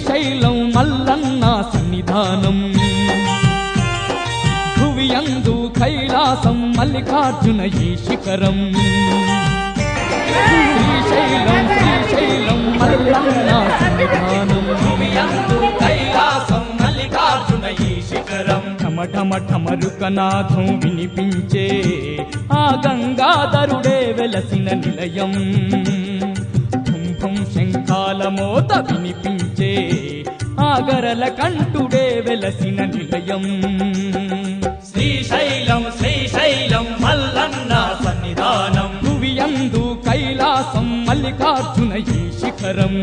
శ్రీశైలం మల్లన్న సన్నిధానం భువియందు కైలాసం మల్లికార్జున ఈ శిఖరం శ్రీశైలం మల్లన్న సన్నిధానం భువియందు కైలాసం మల్లికార్జున ఈ శిఖరం ఠమఠమరుకనాథం వినిపించే ఆ గంగాధరుడే వెలసిన నిలయం ధుంధుం శంఖాల మోత వినిపించే ఆ గరల కంఠుడే వెలసిన నిలయం శ్రీశైలం మల్లన్న సన్నిధానం భువియందు కైలాసం మల్లికార్జున ఈ శిఖరం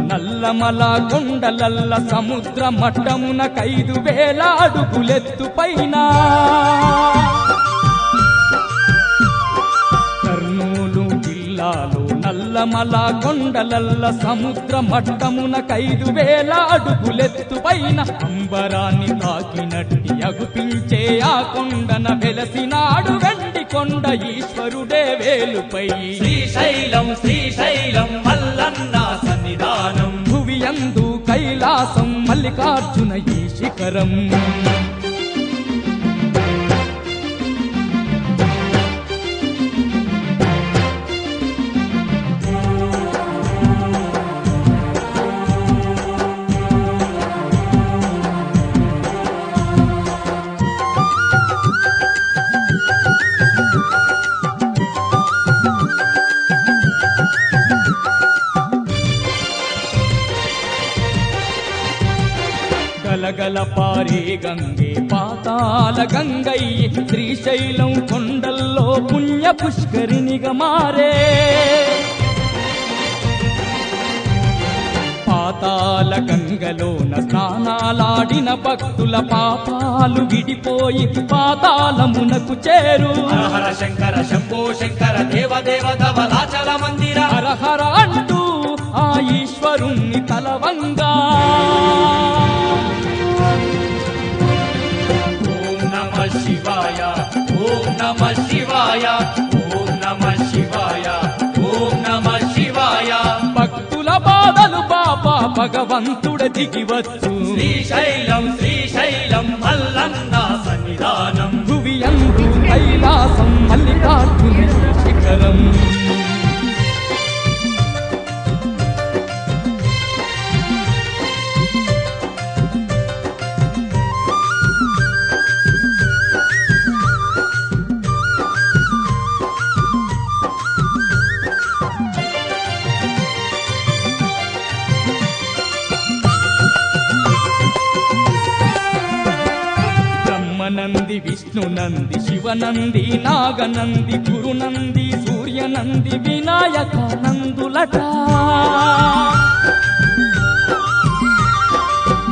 నల్లమల కొండలల్ల సముద్ర మట్టమున 5,000 అడుగులెత్తు పైన కర్నూలు జిల్లాలో నల్లమల కొండలల్ల సముద్ర మట్టమున 5,000 అడుగులెత్తు పైన అంబరాన్ని తాకినట్టి అగుపించే ఆ కొండన వెలసినాడు వెండి కొండ ఈశ్వరుడే వేలుపై శ్రీశైలం మల్లన్న సన్నిధానం భువియందు కైలాసం మల్లికార్జున ఈ శిఖరం గలగల పారే గంగే పాతాల గంగయ్య శ్రీశైలం కొండల్లో పుణ్య పుష్కరిణిగా మారే పాతాల గంగలోన స్నానాలాడిన భక్తుల పాపాలు విడిపోయి పాతాళమునకు చేరు హర శంకర శంభో శంకర దేవదేవ ధవలాచల మందిర హర హర అంటూ ఆ ఈశ్వరుణ్ణి తలవంగా శివాయ ఓం నమ శివాయ ఓం నమ శివాయ ఓం నమ శివాయ భక్తుల బాధలు పాప భగవంతుడ దిగివచ్చు శ్రీశైలం మల్లన్న సన్నిధానం భువియందు కైలాసం మల్లికార్జున శిఖరం నంది విష్ణునంది శివనంది నాగనంది గురునంది సూర్యనంది వినాయక నందులట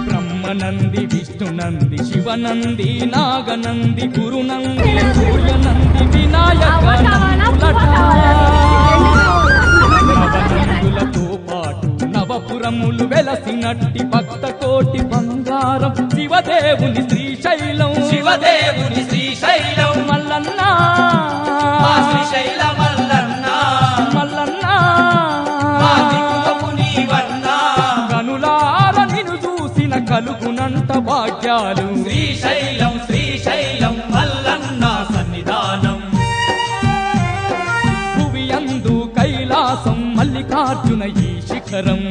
బ్రహ్మనంది విష్ణునంది శివనంది నాగనంది గురునంది సూర్యనంది వినాయక నందులట నవనందులతో పాటు నవపురములు వెలసినట్టి భక్త కోటి బంగారం శివదేవుని శ్రీశైలం మల్లన్న శ్రీశైల మల్లన్న గనులార నిన్ను చూసిన కలుగునంత భాగ్యాలు శ్రీశైలం మల్లన్న సన్నిధానం భువియందు కైలాసం మల్లికార్జున ఈ శిఖరం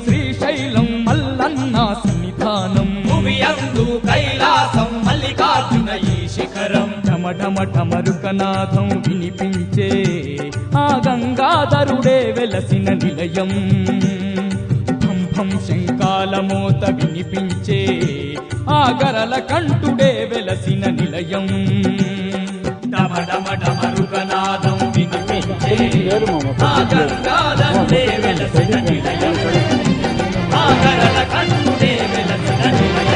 శ్రీశైలం మల్లన్న సన్నిధానం భువియందు కైలాసం మల్లికార్జున ఈ శిఖరం ఢమఢమరుకనాథం వినిపించే ఆ గంగాధరుడే వెలసిన నిలయం భం శంఖాల మోత వినిపించే ఆ గరల కంఠుడే వెలసిన నిలయం ఢమఢమరుకనాదం వినిపించే ఆ గంగాధరుడే వెలసిన నిలయం ఆ గరల కంఠుడే వెలసిన నిలయం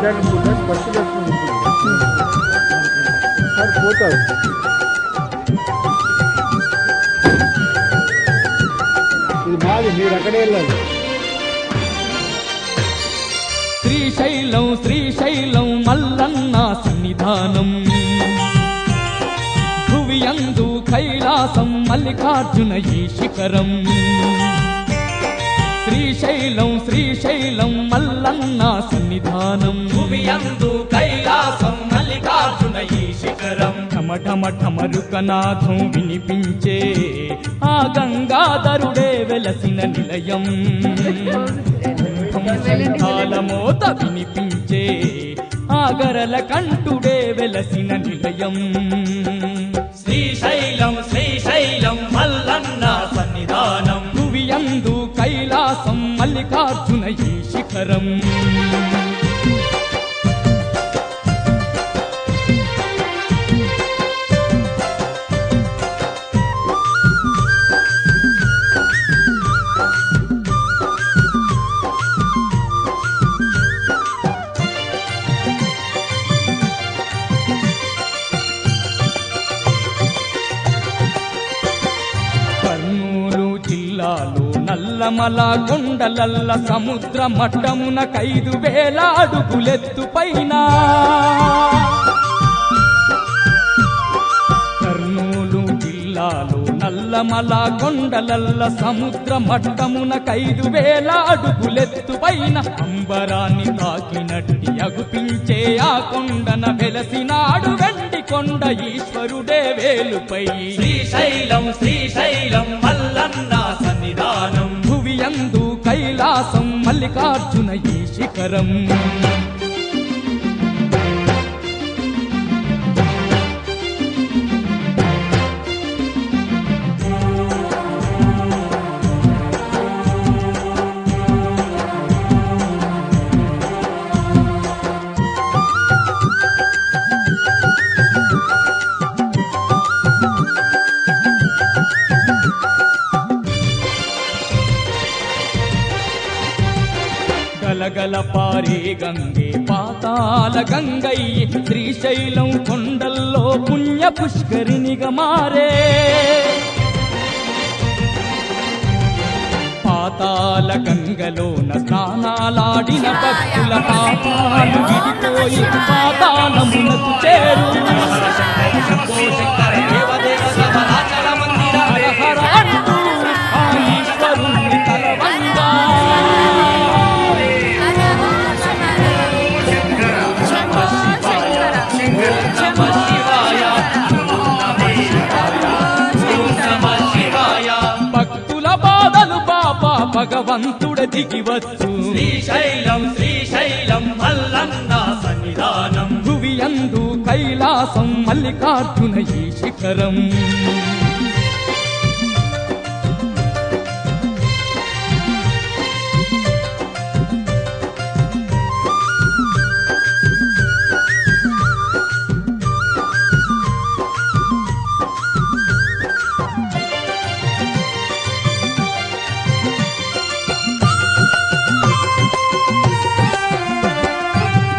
మాట్లాడుకుంటే స్పర్శ దర్శనం ఉంటుంది సార్ పోతారు. ఇది మాది, మీరు అక్కడే వెళ్ళాలి. శ్రీశైలం శ్రీశైలం మల్లన్న సన్నిధానం, భువియందు కైలాసం మల్లికార్జున ఈ శిఖరం. శ్రీశైలం శ్రీశైలం మల్లన్న సన్నిధానం, భువియందు కైలాసం మల్లికార్జున ఈ శిఖరం. ఠమరుకనాథం వినిపించే ఆ గంగాధరుడే వెలసిన నిలయం. మోత వినిపించే ఆ గరల కంఠుడే వెలసిన నిలయం. శ్రీశైలం శ్రీశైలం మల్లన్న సన్నిధానం, భువియందు కైలాసం మల్లికార్జున ఈ శిఖరం. కర్నూలు జిల్లాలో నల్లమల కొండలల్ల సముద్ర మట్టమున 5,000 అడుగులెత్తు పైన, కర్నూలు జిల్లాలో నల్లమల కొండలల్ల సముద్ర మట్టమున 5,000 అడుగులెత్తు పైన, అంబరాన్ని తాకినట్టి అగుపించే ఆ కొండన వెలసినాడు వెండి కొండ ఈశ్వరుడే వేలుపై. శ్రీశైలం శ్రీశైలం మల్లన్న సన్నిధానం, భువియందు కైలాసం మల్లికార్జున ఈ శిఖరం. గలగల పారే గంగే పాతాల గంగయ్య, శ్రీశైలం కొండల్లో పుణ్య పుష్కరిణిగా మారే. పాతాల గంగలోన స్నానాలాడిన భక్తుల పాపాలు విడిపోయి పాతాళమునకు చేరు. శంభో శంకర దేవదేవ ధవళాచల మందిర, హర హర అంటూ ఆ ఈశ్వరుణ్ణి తలవంగా. భక్తుల బాధలు బాబా భగవంతుడ దిగివచ్చు. శ్రీశైలం శ్రీశైలం మల్లన్న సన్నిధానం, భువియందు కైలాసం మల్లికార్జున ఈ శిఖరం.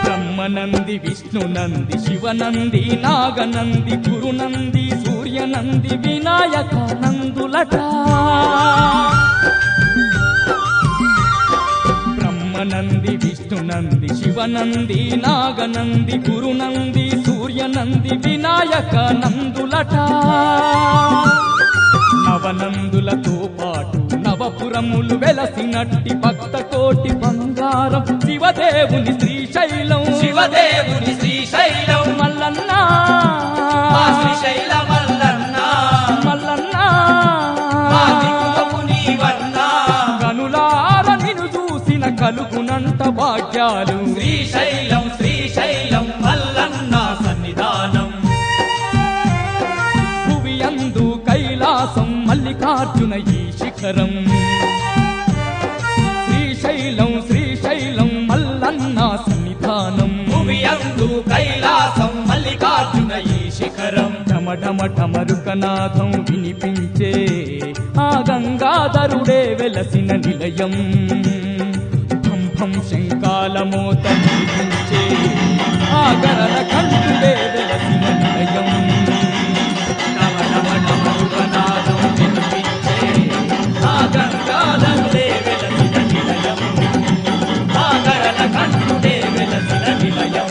బ్రహ్మనంది విష్ణునంది శివనంది నాగనంది గురునంది సూర్యనంది వినాయక నందులట. బ్రహ్మనంది విష్ణునంది శివనంది నాగనంది గురునంది సూర్యనంది వినాయక నందులట. నవనందులతో పాటు నవపురములు వెలసినట్టి భక్త కోటి బంగారం శివదేవుని శ్రీశైలం. శివదేవుని శ్రీశైలం మల్లన్న మా శ్రీశైల మల్లన్న, మల్లన్న మా దిక్కులకు నీవన్నా. కనులార నిన్ను చూసిన కలుగునంట భాగ్యాలు. శ్రీశైలం శ్రీశైలం మల్లన్న సన్నిధానం, భువియందు కైలాసం మల్లికార్జున ఈ శిఖరం. శ్రీశైలం శ్రీశైలం మల్లన్న సన్నిధానం, భువియందు కైలాసం మల్లికార్జున ఈ శిఖరం. ఠమరుకనాథం వినిపించే ఆ గంగాధరుడే వెలసిన నిలయం. శుభం శంకాల మోత వినిపించే ఆగరణ కంఠుడే వెలసిన నిలయం శుభనాదం వినిపించే ఆగంగాలందే వెలసిన నిలయం ఆగరణ కంఠుడే వెలసిన నిలయం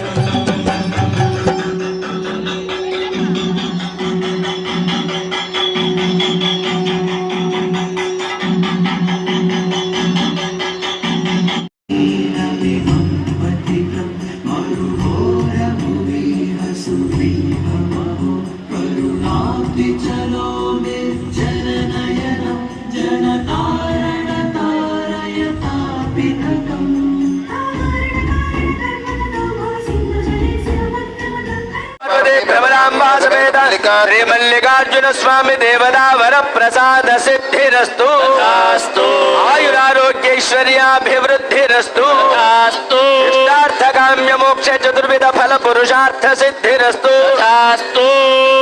శ్రీ మల్లికార్జున స్వామి దేవదావర ప్రసాద సిద్ధిరస్తు ఆయురారోగ్యైశ్వర్యాభివృద్ధిరస్తు ఇష్టార్థకామ్య మోక్ష చతుర్విధ ఫల పురుషార్థ సిద్ధిరస్తు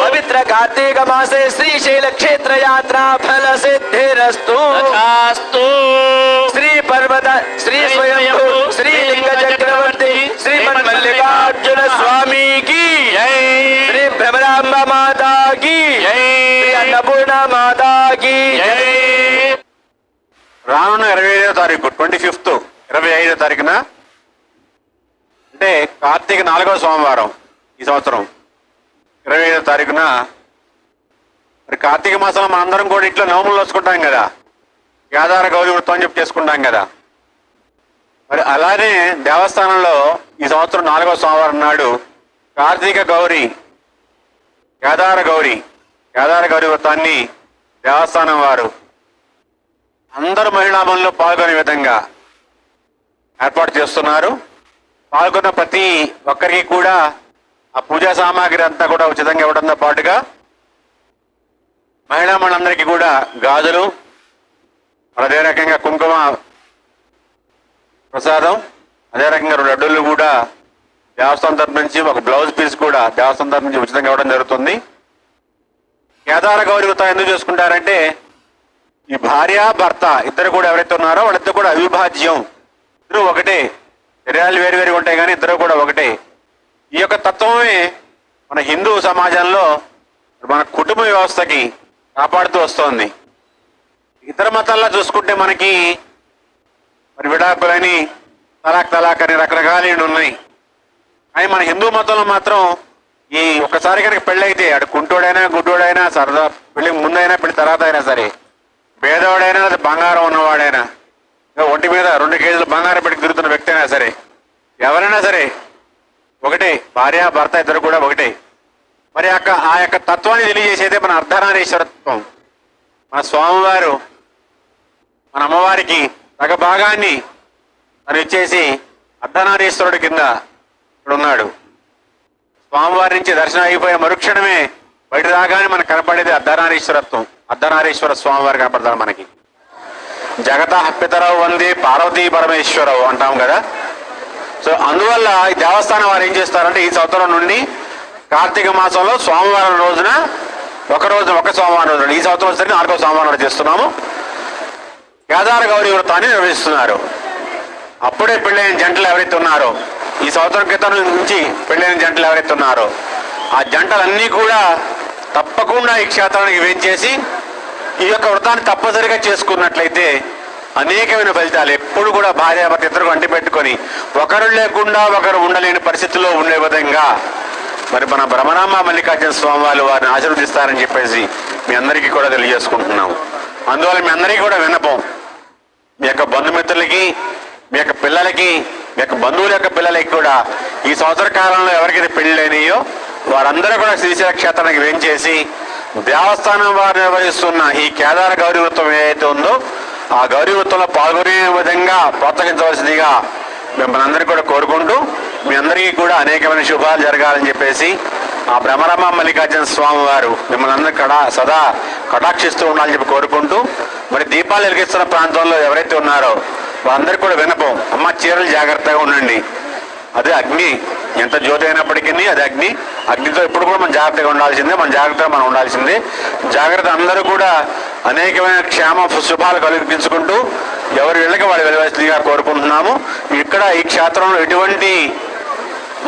పవిత్ర కార్తీక మాసే శ్రీశైల క్షేత్ర యాత్రా ఫల సిద్ధిరస్తు శ్రీ పర్వత శ్రీ స్వయంభూ శ్రీలింగ చక్రవర్తి శ్రీమన్ మల్లికార్జున స్వామికి శ్రీ భ్రమరాంబ మాతాకి అన్నపూర్ణ మాతాకి రానున్న 25వ తారీఖు 25th 25వ తారీఖున అంటే కార్తీక 4వ సోమవారం ఈ సంవత్సరం 25వ తారీఖున మరి కార్తీక మాసంలో మనందరం కూడా ఇంట్లో నవములు వచ్చుకుంటాం కదా, కేదార గౌరీ వృత్తం అని చెప్పి చేసుకుంటాం కదా. మరి అలానే దేవస్థానంలో ఈ సంవత్సరం 4వ సోమవారం నాడు కార్తీక గౌరీ కేదార గౌరీ వృత్తాన్ని దేవస్థానం వారు అందరు మహిళామణులు పాల్గొనే విధంగా ఏర్పాటు చేస్తున్నారు. పాల్గొన్న ప్రతి ఒక్కరికి కూడా ఆ పూజా సామాగ్రి అంతా కూడా ఉచితంగా ఇవ్వడంతో పాటుగా మహిళామణులందరికీ కూడా గాజులు, అదే రకంగా కుంకుమ ప్రసాదం, అదే రకంగా 2 లడ్డూలు కూడా దేవస్థానం తరపు నుంచి, ఒక బ్లౌజ్ పీస్ కూడా దేవస్థానం తరపు నుంచి ఉచితంగా ఇవ్వడం జరుగుతుంది. కేదార గౌరీ వృత్తం ఎందుకు చేసుకుంటారంటే ఈ భార్య భర్త ఇద్దరు కూడా ఎవరైతే ఉన్నారో వాళ్ళిద్దరు కూడా అవిభాజ్యం, ఇద్దరు ఒకటే, శరీరాలు వేరు వేరు ఉంటాయి కానీ ఇద్దరు కూడా ఒకటే. ఈ యొక్క తత్వమే మన హిందూ సమాజంలో మన కుటుంబ వ్యవస్థకి కాపాడుతూ వస్తోంది. ఇతర మతాల్లో చూసుకుంటే మనకి మరి విడాకులని, తలాక్ అని రకరకాలు ఉన్నాయి. కానీ మన హిందూ మతంలో మాత్రం ఈ ఒక్కసారి కనుక పెళ్ళైతే అటు కుంటోడైనా గుడ్డోడైనా సరదా పెళ్లి ముందైనా పెళ్లి తర్వాత అయినా సరే, పేదవాడైనా అది బంగారం ఉన్నవాడైనా, ఒంటి మీద 2 కేజీలు బంగారం పెట్టి తిరుగుతున్న వ్యక్తి అయినా సరే, ఎవరైనా సరే ఒకటే, భార్య భర్త ఇద్దరు కూడా ఒకటే. మరి ఆ యొక్క తత్వాన్ని తెలియజేసేదే మన అర్ధనారీశ్వరత్వం. మన స్వామివారు మన అమ్మవారికి సగ భాగాన్ని తను ఇచ్చేసి అర్ధనారీశ్వరుడి కింద ఇక్కడ ఉన్నాడు. స్వామివారి నుంచి దర్శనం అయిపోయే మరుక్షణమే బయట రాగానే మనకు కనపడేది అర్ధనారీశ్వరత్వం. అర్ధనారీశ్వర స్వామివారు కనపడతారు మనకి. జగత పితరవు వందే పార్వతీ పరమేశ్వరవు అంటాం కదా. సో అందువల్ల ఈ దేవస్థానం వారు ఏం చేస్తారంటే ఈ సంవత్సరం నుండి కార్తీక మాసంలో సోమవారం రోజున ఒక సోమవారం రోజున, ఈ సంవత్సరం వచ్చేసరికి 4వ సోమవారం చేస్తున్నాము, కేదార గౌరీ వృత్తాన్ని నిర్వహిస్తున్నారు. అప్పుడే పెళ్ళైన జంటలు ఎవరైతే ఉన్నారో, ఈ సంవత్సరం క్రితం నుంచి పెళ్ళైన జంటలు ఎవరైతే ఉన్నారో ఆ జంటలన్నీ కూడా తప్పకుండా ఈ క్షేత్రానికి వేంచేసి ఈ యొక్క వ్రతాన్ని తప్పనిసరిగా చేసుకున్నట్లయితే అనేకమైన ఫలితాలు. ఎప్పుడు కూడా భార్యాభర్త ఇద్దరు అంటి పెట్టుకొని ఒకరు లేకుండా ఒకరు ఉండలేని పరిస్థితుల్లో ఉండే విధంగా మరి మన భ్రమరాంబ మల్లికార్జున స్వామి వారిని ఆశీర్వదిస్తారని చెప్పేసి మీ అందరికీ కూడా తెలియజేసుకుంటున్నాము. అందువల్ల మీ అందరికీ కూడా విన్నపం, మీ యొక్క బంధుమిత్రులకి, మీ యొక్క పిల్లలకి, మీ యొక్క బంధువుల యొక్క పిల్లలకి కూడా ఈ సంవత్సర కాలంలో ఎవరికైతే పెళ్లి అయినాయో వారందరూ కూడా శ్రీశైల క్షేత్రానికి వేంచేసి దేవస్థానం వారు నిర్వహిస్తున్న ఈ కేదార గౌరీ వృత్తం ఏదైతే ఉందో ఆ గౌరీ వృత్తంలో పాల్గొనే విధంగా ప్రోత్సహించవలసిందిగా మిమ్మల్ని అందరికీ కూడా కోరుకుంటూ మీ అందరికీ కూడా అనేకమైన శుభాలు జరగాలని చెప్పేసి ఆ భ్రమరాంబ మల్లికార్జున స్వామి వారు మిమ్మల్ని అందరూ సదా కటాక్షిస్తూ ఉండాలని చెప్పి కోరుకుంటూ, మరి దీపాలు వెలిగిస్తున్న ప్రాంతంలో ఎవరైతే ఉన్నారో వారందరికీ కూడా వినపం, అమ్మ చీరలు జాగ్రత్తగా ఉండండి. అదే అగ్ని, ఎంత జ్యోతి అయినప్పటికీ అది అగ్ని. అగ్నితో ఎప్పుడు కూడా మనం జాగ్రత్తగా ఉండాల్సిందే, మన జాగ్రత్తగా మనం ఉండాల్సిందే. జాగ్రత్త అందరూ కూడా అనేకమైన క్షేమ శుభాలు కలిగించుకుంటూ ఎవరి ఇళ్ళకి వాళ్ళు వెళ్ళవలసిందిగా కోరుకుంటున్నాము. ఇక్కడ ఈ క్షేత్రంలో ఎటువంటి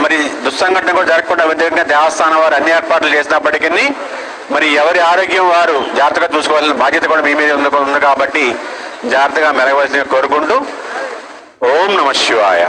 మరి దుస్సంఘటన కూడా జరగకుండా విధంగా దేవస్థానం వారు అన్ని ఏర్పాట్లు చేసినప్పటికీ మరి ఎవరి ఆరోగ్యం వారు జాగ్రత్తగా చూసుకోవాల్సిన బాధ్యత కూడా మీ మీద ఉంది కాబట్టి జాగ్రత్తగా మెరగవలసిందిగా కోరుకుంటూ ఓం నమః శివాయ.